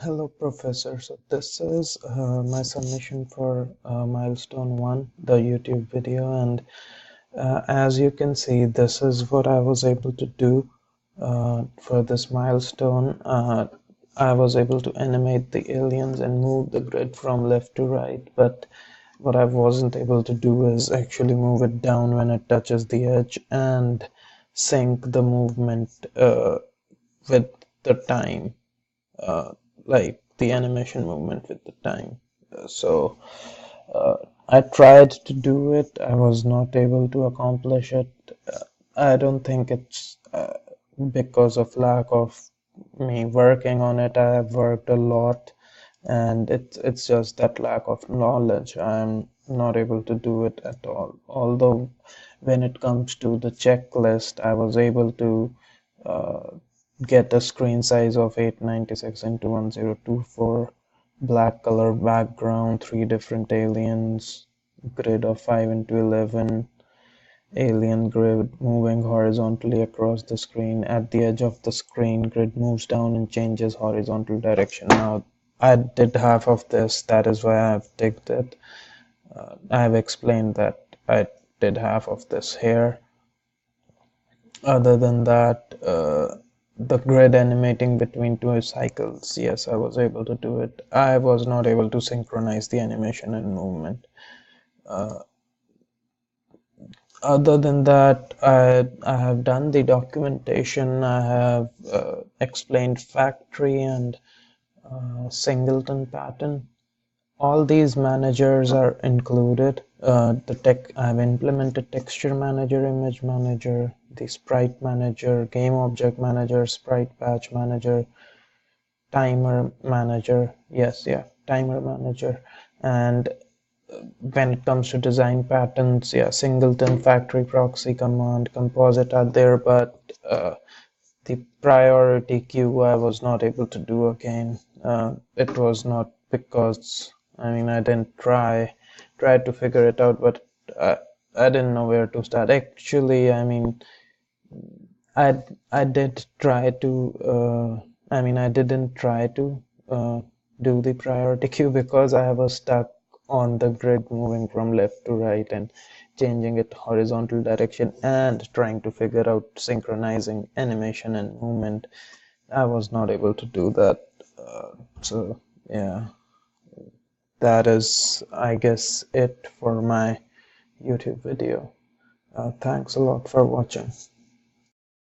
Hello, Professor. So this is my submission for milestone 1, the YouTube video, and as you can see, this is what I was able to do for this milestone. I was able to animate the aliens and move the grid from left to right, but what I wasn't able to do is actually move it down when it touches the edge and sync the movement with the time, uh, like the animation movement with the time. So I tried to do it. I was not able to accomplish it. I don't think it's because of lack of me working on it. I have worked a lot, and it's just that lack of knowledge. I'm not able to do it at all. Although when it comes to the checklist, I was able to uh, get a screen size of 896 into 1024, black color background, 3 different aliens, grid of 5 into 11, alien grid moving horizontally across the screen. At the edge of the screen, grid moves down and changes horizontal direction. Now, I did half of this, that is why I've ticked it. I've explained that I did half of this here. Other than that, the grid animating between two cycles, yes, I was able to do it. I was not able to synchronize the animation and movement. Other than that, I have done the documentation. I have explained factory and singleton pattern. All these managers are included. I've implemented texture manager, image manager, the sprite manager, game object manager, sprite patch manager, timer manager. Yes, yeah, timer manager. And when it comes to design patterns, yeah, singleton, factory proxy command, composite are there, but the priority queue I was not able to do again. It was not because I didn't tried to figure it out, but I didn't know where to start. Actually, I did try to. I didn't try to do the priority queue because I was stuck on the grid moving from left to right and changing it horizontal direction and trying to figure out synchronizing animation and movement. I was not able to do that. So yeah, that is, I guess, it for my YouTube video. Thanks a lot for watching.